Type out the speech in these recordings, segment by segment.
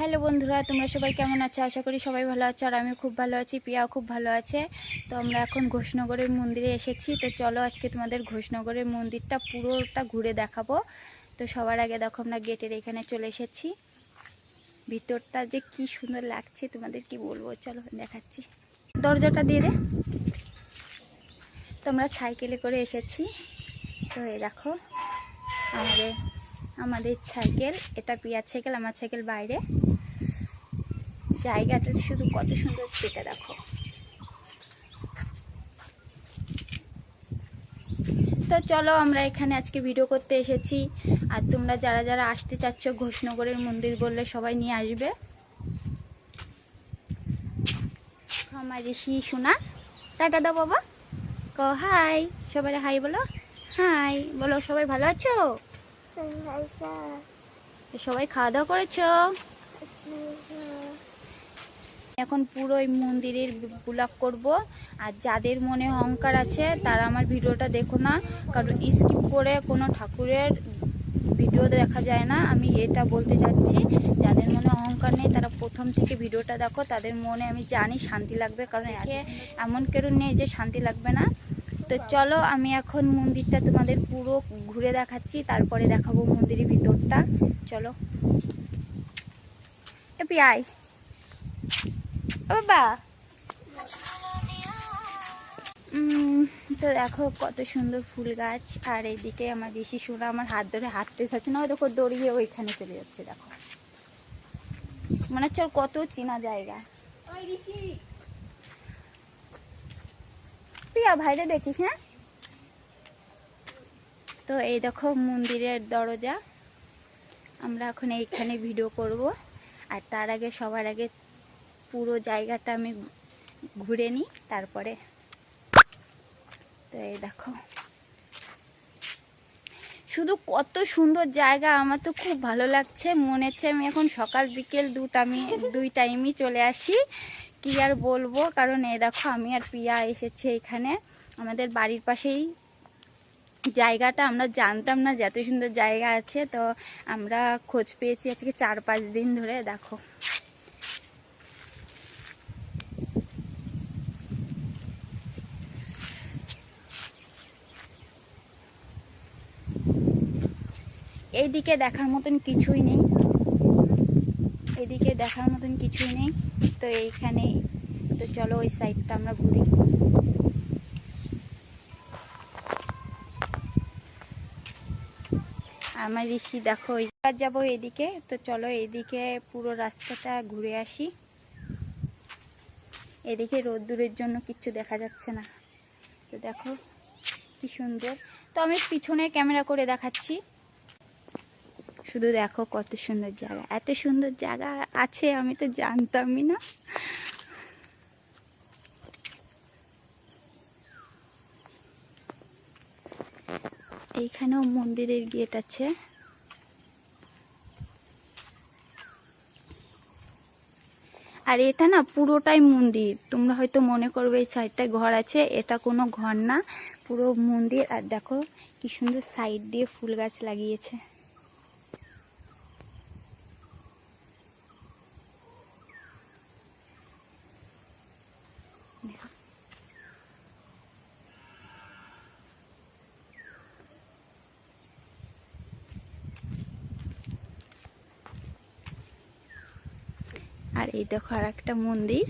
Hello বন্ধুরা, তোমরা সবাই কেমন আছো? আশা করি সবাই ভালো আছো, আর আমি খুব ভালো আছি, প্রিয়াও খুব ভালো আছে। তো আমরা এখন ঘোষনগরের মন্দিরে এসেছি। তো চলো আজকে তোমাদের ঘোষনগরের মন্দিরটা পুরোটা ঘুরে দেখাবো। তো সবার আগে দেখো আমরা গেটের এখানে চলে এসেছি। ভিতরটা যে কি সুন্দর লাগছে তোমাদের কি বলবো, চলো দেখাচ্ছি। দরজাটা দিয়ে দে। তো আমরা সাইকেলে করে এসেছি। তো এই দেখো আমাদের সাইকেল, এটা প্রিয়ার সাইকেল, আমার সাইকেল বাইরে। জায়গাটা শুধু কত সুন্দর সেটা দেখো। তো চলো আমরা এখানে আজকে ভিডিও করতে এসেছি, আর তোমরা যারা যারা আসতে চাচ্ছ ঘোষনগরের মন্দির বললে সবাই নিয়ে আসবে। আমার ঋষি সোনা, টাটা দাও বাবা, কো হাই, সবাই হাই বলো, হাই বলো। সবাই ভালো আছো? সবাই খাওয়া দাওয়া করেছো? এখন পুরো এই মন্দিরের ব্লগ করব। আর যাদের মনে অহংকার আছে তারা আমার ভিডিওটা দেখো না, কারণ স্কিপ করে কোনো ঠাকুরের ভিডিও দেখা যায় না। আমি এটা বলতে চাচ্ছি, যাদের মনে অহংকার নেই তারা প্রথম থেকে ভিডিওটা দেখো, তাদের মনে আমি জানি শান্তি লাগবে, কারণ একে এমন কেউ নেই যে শান্তি লাগবে না। তো চলো আমি এখন মন্দিরটা তোমাদের পুরো ঘুরে দেখাচ্ছি, তারপরে দেখাবো মন্দিরের ভিতরটা। চলো এপি আয় বাবা। তো দেখো কত সুন্দর ফুল গাছ, আর এইদিকে আমার ঋষি সোনা আমার হাত ধরে হাঁটতে থাকছে না, ওই দেখো দড়িয়ে ওইখানে চলে যাচ্ছে। দেখো মনে হচ্ছে ওর কত চেনা জায়গা। প্রিয়া ভাইরে দেখিস। হ্যাঁ, তো এই দেখো মন্দিরের দরজা। আমরা এখন এইখানে ভিডিও করব, আর তার আগে সবার আগে পুরো জায়গাটা আমি ঘুরে নিই তারপরে। তো এই দেখো শুধু কত সুন্দর জায়গা, আমার তো খুব ভালো লাগছে। মনে হচ্ছে আমি এখন সকাল বিকেল দুই টাইমই চলে আসি, কি আর বলবো। কারণ এই দেখো আমি আর প্রিয়া এসেছে এখানে, আমাদের বাড়ির পাশেই জায়গাটা। আমরা জানতাম না যে এত সুন্দর জায়গা আছে, তো আমরা খোঁজ পেয়েছি আজকে 4-5 দিন ধরে। দেখো এইদিকে দেখার মতন কিছুই নেই, এদিকে দেখার মতন কিছুই নেই। তো এইখানে, তো চলো ওই সাইডটা আমরা ঘুরি। আমার ঋষি দেখো এবার যাবো এদিকে। তো চলো এদিকে পুরো রাস্তাটা ঘুরে আসি। এদিকে রোদ্দুরের জন্য কিচ্ছু দেখা যাচ্ছে না। তো দেখো কি সুন্দর। তো আমি পিছনে ক্যামেরা করে দেখাচ্ছি, শুধু দেখো কত সুন্দর জায়গা। এত সুন্দর জায়গা আছে আমি তো জানতামই না। এইখানেও মন্দিরের গেট আছে। আর এটা না পুরোটাই মন্দির। তোমরা হয়তো মনে করবে এই সাইডটায় ঘর আছে, এটা কোনো ঘর না, পুরো মন্দির। আর দেখো কি সুন্দর সাইড দিয়ে ফুল গাছ লাগিয়েছে। আর এই দেখো আর একটা মন্দির।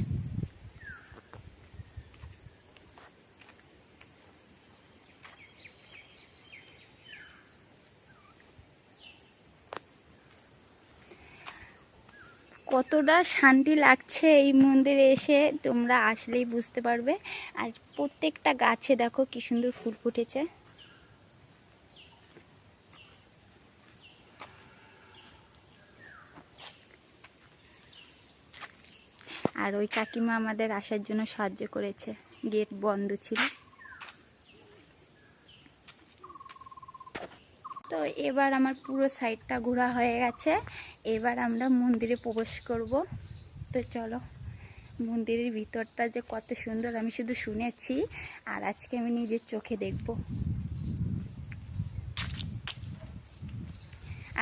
কতটা শান্তি লাগছে এই মন্দিরে এসে, তোমরা আসলেই বুঝতে পারবে। আর প্রত্যেকটা গাছে দেখো কি সুন্দর ফুল ফুটেছে। আর ওই কাকিমা আমাদের আসার জন্য সাহায্য করেছে, গেট বন্ধ ছিল। তো এবার আমার পুরো সাইডটা ঘোরা হয়ে গেছে, এবার আমরা মন্দিরে প্রবেশ করব। তো চলো মন্দিরের ভিতরটা যে কত সুন্দর আমি শুধু শুনেছি, আর আজকে আমি নিজের চোখে দেখব।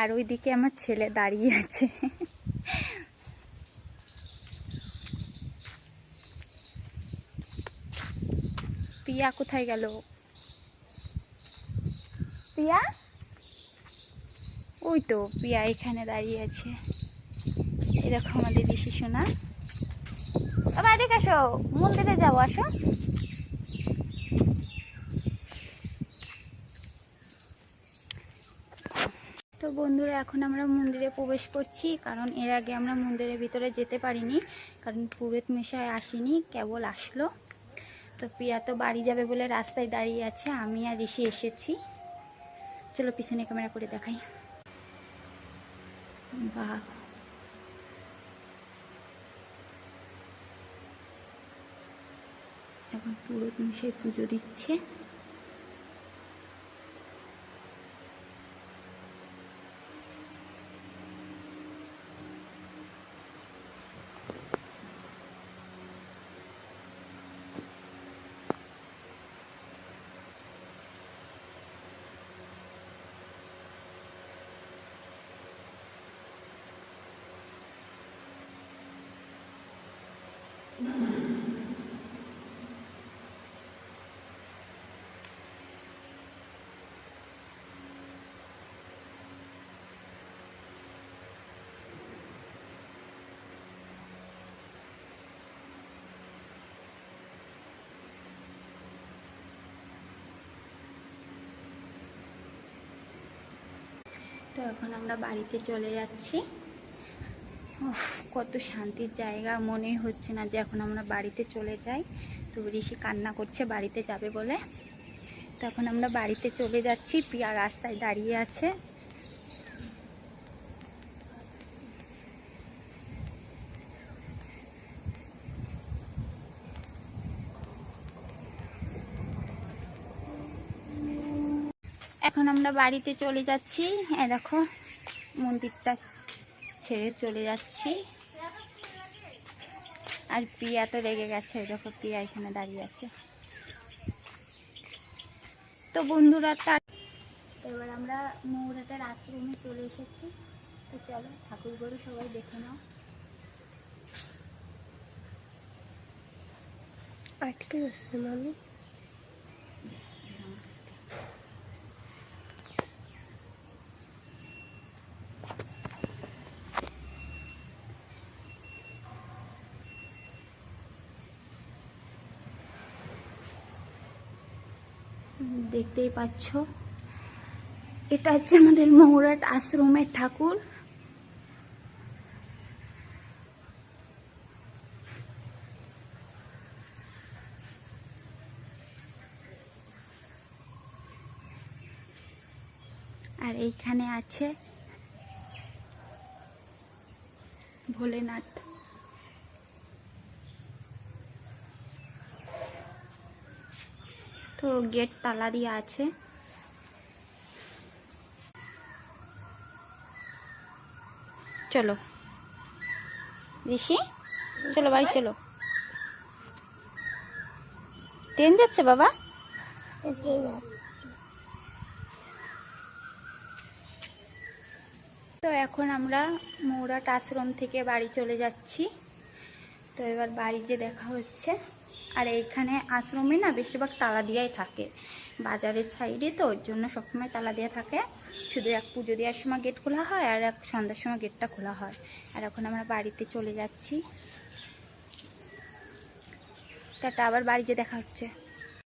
আর ওইদিকে আমার ছেলে দাঁড়িয়ে আছে। পিয়া কোথায় গেল? পিয়া, ওই তো পিয়া এখানে দাঁড়িয়ে আছে। এরকম আমাদের ঋষি সোনা। বাইরে আসো, মন্দিরে যাবো, আসো। তো বন্ধুরা, এখন আমরা মন্দিরে প্রবেশ করছি, কারণ এর আগে আমরা মন্দিরের ভিতরে যেতে পারিনি, কারণ পুরোহিত মশাই আসেনি, কেবল আসলো। তো পিয়া তো বাড়ি যাবে বলে রাস্তায় দাঁড়িয়ে আছে, আমি আর ঋষি এসেছি। চলো পিছনে ক্যামেরা করে দেখাই। বাহ, এখন পুরোহিত মশাই পুজো দিচ্ছে। তো এখন আমরা বাড়িতে চলে যাচ্ছি। কত শান্তির জায়গা, মনে হচ্ছে না যে এখন আমরা বাড়িতে চলে যাই। তো ঋষি কান্না করছে বাড়িতে যাবে বলে। তো এখন আমরা বাড়িতে চলে যাচ্ছি, পিয়া রাস্তায় দাঁড়িয়ে আছে। এখন আমরা বাড়িতে চলে যাচ্ছি। দেখো মন্দিরটা ছেড়ে চলে যাচ্ছি। আর পিয়া তো রেগে গেছে, দেখো পিয়া এখানে দাঁড়িয়ে আছে। তো বন্ধুরা, এবার আমরা মৌরাটার আশ্রমে চলে এসেছি। তো চলো ঠাকুর ঘরে সবাই দেখে নাও। আটকে যাচ্ছে মানে দেখতেই পাচ্ছ, এটা হচ্ছে আমাদের মৌরাট আশ্রমের ঠাকুর। আর এইখানে আছে ভোলেনাথ। তো গেট তালা দিয়ে আছে। চলো ঋষি, চলো বাড়ি চলো। ট্রেন যাচ্ছে বাবা। তো এখন আমরা মৌরাট আশ্রম থেকে বাড়ি চলে যাচ্ছি। তো এবার বাড়ি যে দেখা হচ্ছে। আর এইখানে আশ্রমে না বেশিরভাগ তালা দিয়াই থাকে, বাজারের সাইডে, তো ওর জন্য সবসময় তালা দেওয়া থাকে। শুধু এক পুজো দেওয়ার সময় গেট খোলা হয়, আর এক সন্ধ্যার সময় গেটটা খোলা হয়। আর এখন আমরা বাড়িতে চলে যাচ্ছি। টাটা, আবার বাড়ি যে দেখা হচ্ছে।